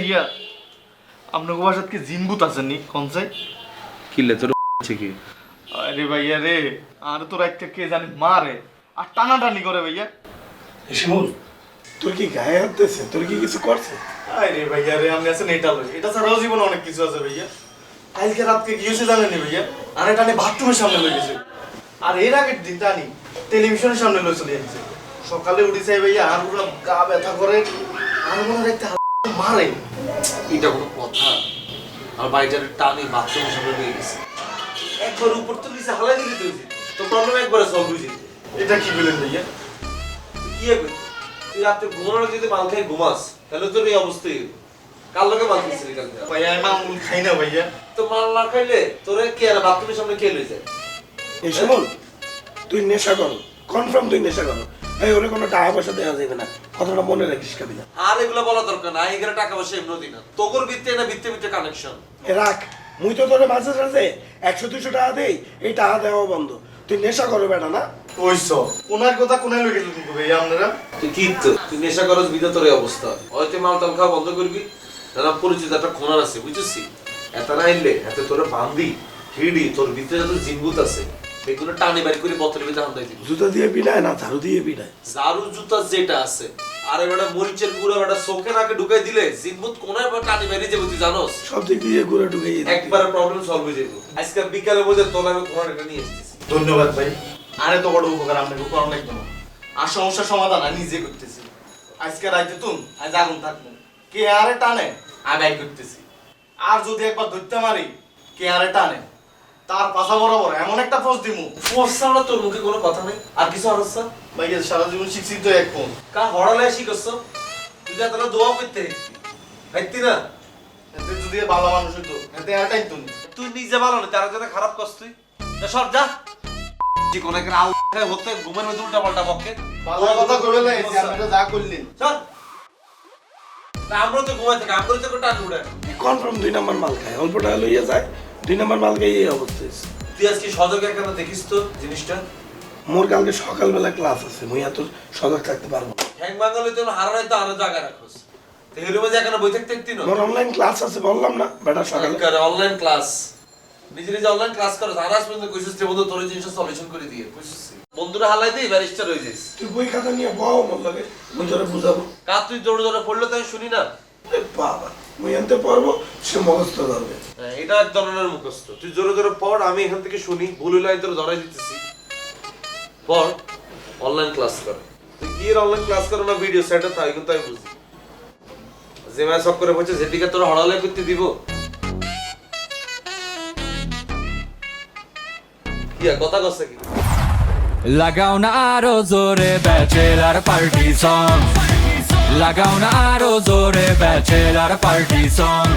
ভাইয়া আপনাকে বাসাত কি জিনবুত আছে নি কনসাই কিলে তোর আছে কি? আরে ভাইয়া রে আর তো রাইতে কে জানি মারে আর টানাটানি করে ভাইয়া। শিমুল তোর কি গায়ে হাঁটতেছে? তোর কি কিছু করছে? আরে ভাইয়া রে আমি আছেন এটা লই, এটা ছাড়াও জীবনে অনেক কিছু আছে ভাইয়া। কালকে রাতকে কি হয়েছে জানেনি ভাইয়া? আরে টানে বাথরুমের সামনে লই গেছে, আর এর আগের দিন টানি টেলিভিশনের সামনে লই চলে যাচ্ছে। সকালে উঠেছে ভাইয়া আর পুরো গা ব্যথা করে, আর মনে রাখতে মারে। এটা কোনো কথা? আর বাইটার টানি বাথরুমের সামনে নিয়ে গেছে, একবার উপর তো নিচে হালাই দিলি তুই, তো প্রবলেম একবারে সলভ হয়ে যেত। এটা কি বলেন ভাইয়া? কি হবে তুই রাতে ঘুমানোর যদি মাল খেয়ে ঘুমাস তাহলে তোর এই অবস্থাই। কার লোকে মাল খেয়েছিলি কালকে? ভাইয়া আমি মামুল খাই না ভাইয়া। তো মাল না খাইলে তোরে কে আর বাথরুমের সামনে কে লয়ে যায়? এই শিমুল তুই নেশা করো, কনফার্ম তুই নেশা করো। এই ওরে কোনো টাকা পয়সা দেওয়া যাবে না, কথাটা মনে রাখিস কাবি না। আর এগুলো বলা দরকার না, এখানে টাকা পয়সা এমনি না, তোর ভিত্তি না ভিত্তি ভিত্তি কানেকশন। রাখ, মুই তো তোরে মাঝে সাঝে 100-200 টাকা দেই, এই টাকা দেওয়া বন্ধ। তুই নেশা করো বেটা না? ওইস কোনার কথা কোনায় লই গেলেন ভাইয়া আপনারা? তুই কি তো তুই নেশা করস বিধা তোর এই অবস্থা। হয়তো মাল টাল খাওয়া বন্ধ করবি, না পরিচিত একটা খোনার আছে বুঝছিস, এত না আইলে এত তোরে বান্ধি হিড়ি তোর ভিতরে যত জিনভূত আছে এগুলো টানি বাড়ি করে বোতলের ভিতরে হান্দাই দিবি। জুতা দিয়ে পিটায় না ঝাড়ু দিয়ে পিটায়? ঝাড়ু জুতা যেটা আছে আর এবারে মরিচের গুঁড়া বেটা চোখে নাকে ঢুকাই দিলে জিনভূত কোনায় বা টানি বাড়ি যাবে তুই জানোস? সব দিক দিয়ে ঘুরে ঢুকে একবারে প্রবলেম সলভ হয়ে যাবে। আজকে বিকালে বোঝে তোর আমি কোনার এটা নিয়ে এসেছি। ধন্যবাদ ভাই, আরে তো বড় উপকার আপনাকে করার লাগবে না। আর সমস্যার সমাধান আমি নিজে করতেছি। আজকে রাইতে তুন আজ আগুন থাকবো, কে আরে টানে আমি আই করতেছি। আর যদি একবার ধরতে মারি কে আরে টানে তার পাশা বরাবর এমন একটা পোস্ট দিমু। পোস্টারটা তোর মুখে কোনো কথা নেই আর কিছু আরছা ভাইয়া সারা জীবন শিখছি তো এক ফোন। কা হড়ালে শিখছ তুই যা তোরা দোয়া করতে হাইতি না। এতে যদি ভালো মানুষ হইতো এতে এটাই তুন। তুই নিজে ভালো না তার জন্য খারাপ করছ তুই। যা সর যা, যে কোন একটা আউ খায় হতে ঘুমের মধ্যে উল্টা পাল্টা বকে ভালো কথা কইবে না, এই যে আপনারা যা করলেন। চল আমরা তো ঘুমাই থাকি, আমরা তো টান উড়ে। কনফার্ম 2 নাম্বার মাল খায়, অল্প টাকা লইয়া যায় 2 নাম্বার মাল খাই এই অবস্থা হয়েছে। তুই আজকে সজাগ কেন দেখিস তো জিনিসটা? মোর কালকে সকালবেলা ক্লাস আছে, মুই এত সজাগ থাকতে পারবো না। হ্যাং বাঙালি তো হারাই তো আরো জায়গা রাখোস। তো এর মধ্যে এখানে বই থাকতে একদিন মোর অনলাইন ক্লাস আছে বললাম না বেটা সকালে। করে অনলাইন ক্লাস নিজে নিজে অনলাইন ক্লাস করো, আরাস পর্যন্ত কইছিস যে বন্ধু তোর জিনিসটা সলিউশন করে দিয়ে কইছিস বন্ধুরা হালাই দেই ব্যারিস্টার হয়ে যাইস। তুই বই খাতা নিয়ে বও মোর লাগে, মুই তোরে বুঝাবো। কা তুই জোরে জোরে পড়লো তাই শুনি না। এ বাবা, মুই আনতে পারবো, সে মুখস্থ ধরবে। এটা এক ধরনের মুখস্থ, তুই জোরে জোরে পড়, আমি এখান থেকে শুনি, ভুল হইলে আমি তোর ধরাই দিতেছি। পড়, অনলাইন ক্লাস কর। তুই কি এর অনলাইন ক্লাস করো না ভিডিও সেটা তাই কিন্তু আমি বুঝি। যে ম্যাচ সব করে বলছে যেদিকে তোর হড়ালে করতে দিব কি আর কথা কচ্ছে কি? লাগাও না আরো জোরে ব্যাচেলার পার্টি সং, লাগাও না আরো জোরে ব্যাচেলার পার্টি সং।